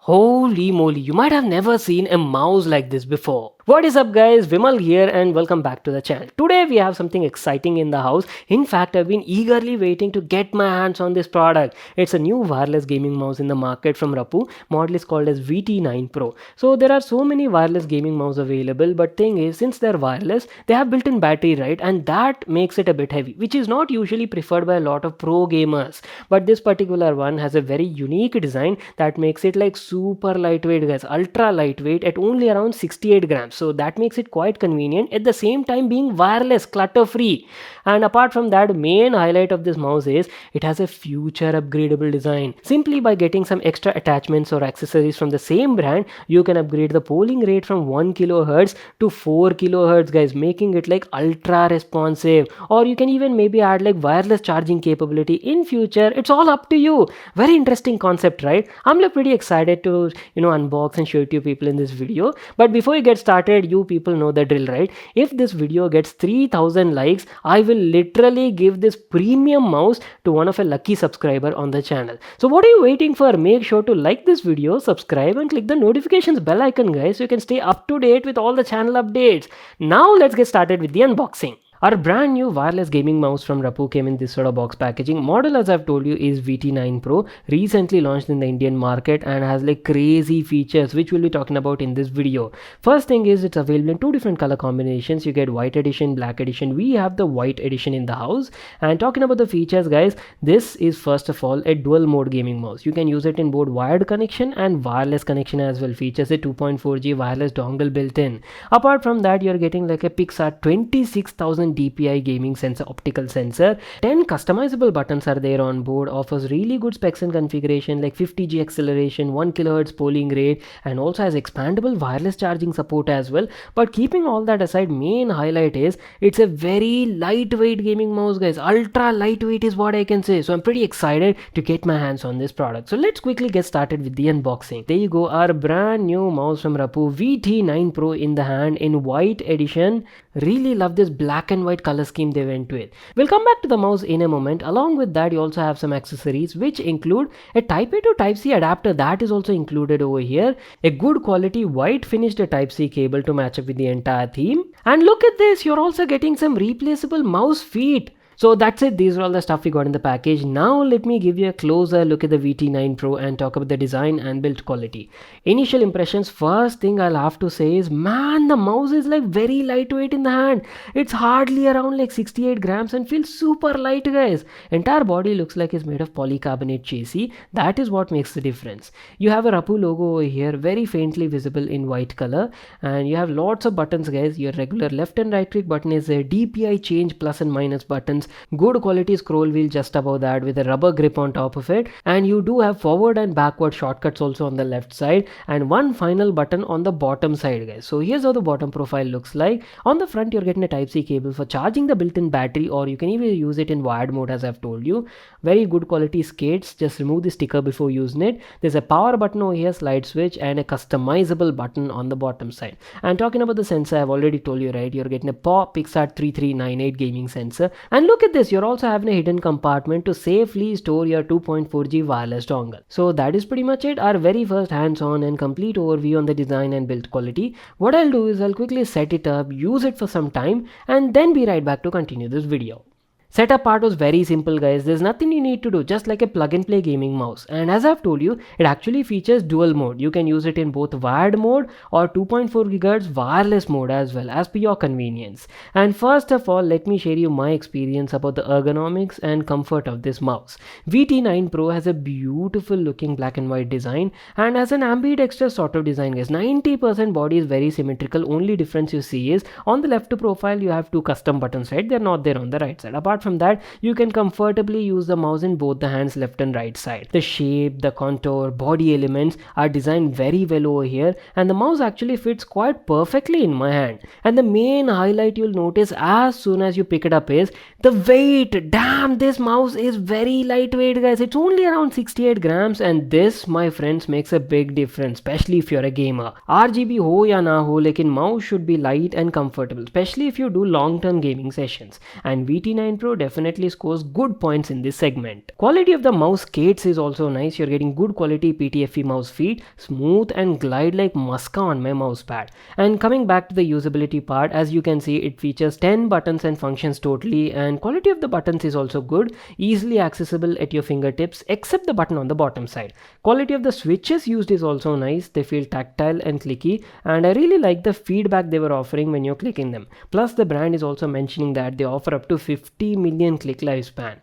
Holy moly, you might have never seen a mouse like this before. What is up guys, Vimal here and welcome back to the channel. Today we have something exciting in the house. In fact, I've been eagerly waiting to get my hands on this product. It's a new wireless gaming mouse in the market from Rapoo. Model is called as VT9 Pro. So there are so many wireless gaming mouse available, but thing is, since they're wireless, they have built-in battery, right? And that makes it a bit heavy, which is not usually preferred by a lot of pro gamers. But this particular one has a very unique design that makes it like super lightweight guys, ultra lightweight at only around 68 grams. So that makes it quite convenient, at the same time being wireless, clutter free. And apart from that, main highlight of this mouse is it has a future upgradable design. Simply by getting some extra attachments or accessories from the same brand, you can upgrade the polling rate from 1 kilohertz to 4 kilohertz guys, making it like ultra responsive. Or you can even maybe add like wireless charging capability in future. It's all up to you. Very interesting concept, right? I'm like pretty excited to unbox and show it to you people in this video. But before we get started, you people know the drill, right? If this video gets 3000 likes, I will literally give this premium mouse to one of a lucky subscriber on the channel. So what are you waiting for? Make sure to like this video, subscribe and click the notifications bell icon guys, so you can stay up to date with all the channel updates. Now let's get started with the unboxing. Our brand new wireless gaming mouse from Rapoo came in this sort of box packaging. Model, as I've told you, is VT9 Pro, recently launched in the Indian market and has like crazy features which we'll be talking about in this video. First thing is it's available in two different color combinations. You get white edition, black edition. We have the white edition in the house. And talking about the features guys, this is first of all a dual mode gaming mouse. You can use it in both wired connection and wireless connection as well. Features a 2.4G wireless dongle built in. Apart from that, you're getting like a Pixar 26,000 DPI gaming sensor, optical sensor. 10 customizable buttons are there on board, offers really good specs and configuration like 50G acceleration, 1 kHz polling rate, and also has expandable wireless charging support as well. But keeping all that aside, main highlight is it's a very lightweight gaming mouse guys. Ultra lightweight is what I can say. So I'm pretty excited to get my hands on this product. So let's quickly get started with the unboxing. There you go, our brand new mouse from Rapoo, VT9 Pro in the hand in white edition. Really love this black and white color scheme they went with. We'll come back to the mouse in a moment. Along with that, you also have some accessories which include a Type A to Type C adapter that is also included over here, a good quality white finished Type C cable to match up with the entire theme. And look at this, you're also getting some replaceable mouse feet. So that's it, these are all the stuff we got in the package. Now let me give you a closer look at the VT9 Pro and talk about the design and build quality. Initial impressions, first thing I'll have to say is, man, the mouse is like very lightweight in the hand. It's hardly around like 68 grams and feels super light guys. Entire body looks like it's made of polycarbonate chassis. That is what makes the difference. You have a Rapoo logo over here, very faintly visible in white color, and you have lots of buttons guys. Your regular left and right click button is a DPI change plus and minus buttons. Good quality scroll wheel just above that with a rubber grip on top of it, and you do have forward and backward shortcuts also on the left side, and one final button on the bottom side guys. So here's how the bottom profile looks like. On the front, you're getting a Type C cable for charging the built-in battery, or you can even use it in wired mode as I've told you. Very good quality skates. Just remove the sticker before using it. There's a power button over here, slide switch, and a customizable button on the bottom side. And talking about the sensor, I've already told you, right? You're getting a PAW Pixar 3398 gaming sensor, and look at this, you're also having a hidden compartment to safely store your 2.4G wireless dongle. So that is pretty much it, our very first hands-on and complete overview on the design and build quality. What I'll do is I'll quickly set it up, use it for some time, and then be right back to continue this video. Setup part was very simple guys, there's nothing you need to do, just like a plug and play gaming mouse. And as I've told you, it actually features dual mode. You can use it in both wired mode or 2.4 GHz wireless mode as well, as per your convenience. And first of all, let me share you my experience about the ergonomics and comfort of this mouse. VT9 Pro has a beautiful looking black and white design and has an ambidextrous sort of design guys. 90% body is very symmetrical. Only difference you see is on the left profile you have two custom buttons, right? They're not there on the right side. Apart from that, you can comfortably use the mouse in both the hands, left and right side. The shape, the contour, body elements are designed very well over here, and the mouse actually fits quite perfectly in my hand. And the main highlight you'll notice as soon as you pick it up is the weight. Damn, this mouse is very lightweight guys. It's only around 68 grams, and this, my friends, makes a big difference, especially if you're a gamer. RGB ho ya na ho, lekin mouse should be light and comfortable, especially if you do long-term gaming sessions. And VT9 Pro Pro definitely scores good points in this segment. Quality of the mouse skates is also nice. You're getting good quality PTFE mouse feet, smooth and glide like muska on my mouse pad. And coming back to the usability part, as you can see, it features 10 buttons and functions totally, and quality of the buttons is also good, easily accessible at your fingertips except the button on the bottom side. Quality of the switches used is also nice. They feel tactile and clicky, and I really like the feedback they were offering when you're clicking them. Plus the brand is also mentioning that they offer up to 50 million click lifespan.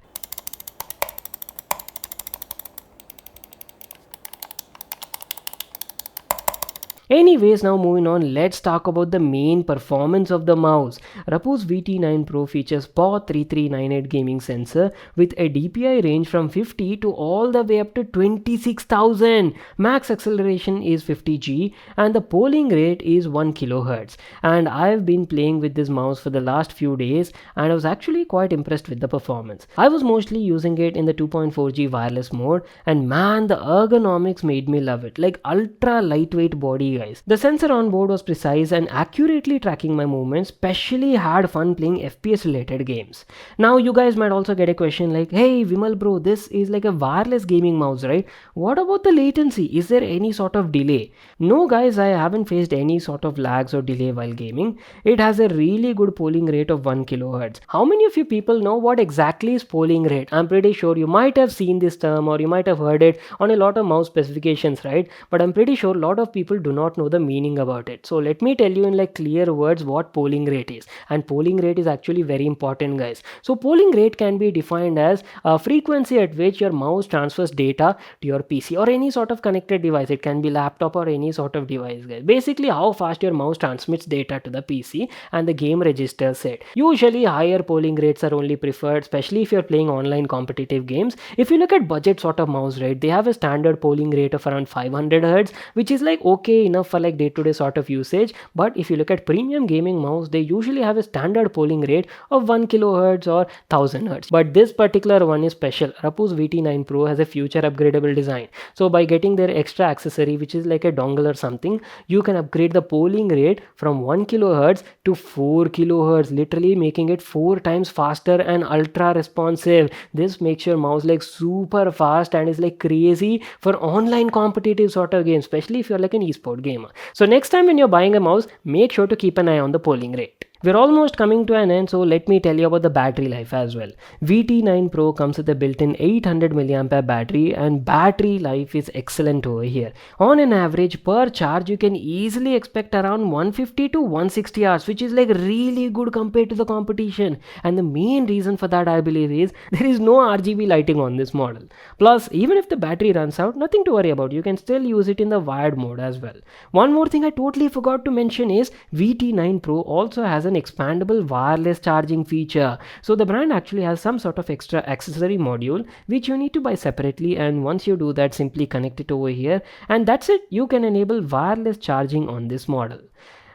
Anyways, now moving on, let's talk about the main performance of the mouse. Rapoo's VT9 Pro features PAW3398 gaming sensor with a DPI range from 50 to all the way up to 26,000. Max acceleration is 50G and the polling rate is 1 kHz. And I've been playing with this mouse for the last few days and I was actually quite impressed with the performance. I was mostly using it in the 2.4G wireless mode, and man, the ergonomics made me love it. Like ultra lightweight body, guys. The sensor on board was precise and accurately tracking my movements, especially had fun playing FPS related games. Now you guys might also get a question like, hey Vimal bro, this is like a wireless gaming mouse, right? What about the latency? Is there any sort of delay? No guys, I haven't faced any sort of lags or delay while gaming. It has a really good polling rate of 1 kHz. How many of you people know what exactly is polling rate? I'm pretty sure you might have seen this term or you might have heard it on a lot of mouse specifications, right? But I'm pretty sure a lot of people do not know the meaning about it. So let me tell you in like clear words what polling rate is. And polling rate is actually very important, guys. So polling rate can be defined as a frequency at which your mouse transfers data to your PC or any sort of connected device. It can be laptop or any sort of device, guys. Basically how fast your mouse transmits data to the PC and the game registers it. Usually higher polling rates are only preferred, especially if you're playing online competitive games. If you look at budget sort of mouse, right, they have a standard polling rate of around 500 Hz, which is like okay enough for like day-to-day sort of usage. But if you look at premium gaming mouse, they usually have a standard polling rate of 1 kHz or 1000 Hz. But this particular one is special. Rapoo's VT9 Pro has a future upgradable design. So by getting their extra accessory, which is like a dongle or something, you can upgrade the polling rate from 1 kHz to 4 kHz, literally making it 4 times faster and ultra responsive. This makes your mouse like super fast and is like crazy for online competitive sort of games, especially if you're like an esport gamer. So next time when you're buying a mouse, make sure to keep an eye on the polling rate. We're almost coming to an end, so let me tell you about the battery life as well. VT9 Pro comes with a built-in 800 mAh battery and battery life is excellent over here. On an average per charge, you can easily expect around 150 to 160 hours, which is like really good compared to the competition. And the main reason for that, I believe, is there is no RGB lighting on this model. Plus, even if the battery runs out, nothing to worry about. You can still use it in the wired mode as well. One more thing I totally forgot to mention is VT9 Pro also has an expandable wireless charging feature. So the brand actually has some sort of extra accessory module which you need to buy separately, and once you do that, simply connect it over here and that's it. You can enable wireless charging on this model.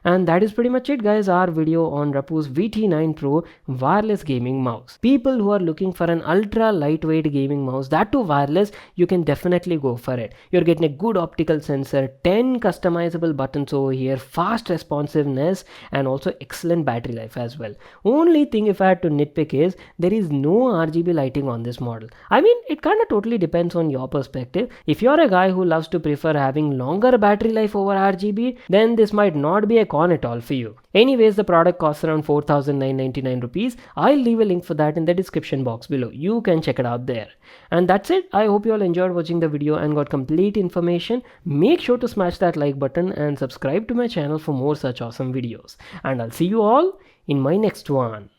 And that is pretty much it, guys, our video on Rapoo's VT9 Pro wireless gaming mouse. People who are looking for an ultra lightweight gaming mouse, that too wireless, you can definitely go for it. You're getting a good optical sensor, 10 customizable buttons over here, fast responsiveness, and also excellent battery life as well. Only thing if I had to nitpick is there is no RGB lighting on this model. I mean, it kind of totally depends on your perspective. If you're a guy who loves to prefer having longer battery life over RGB, then this might not be a con at all for you. Anyways, the product costs around 4,999 rupees. I'll leave a link for that in the description box below. You can check it out there. And that's it. I hope you all enjoyed watching the video and got complete information. Make sure to smash that like button and subscribe to my channel for more such awesome videos. And I'll see you all in my next one.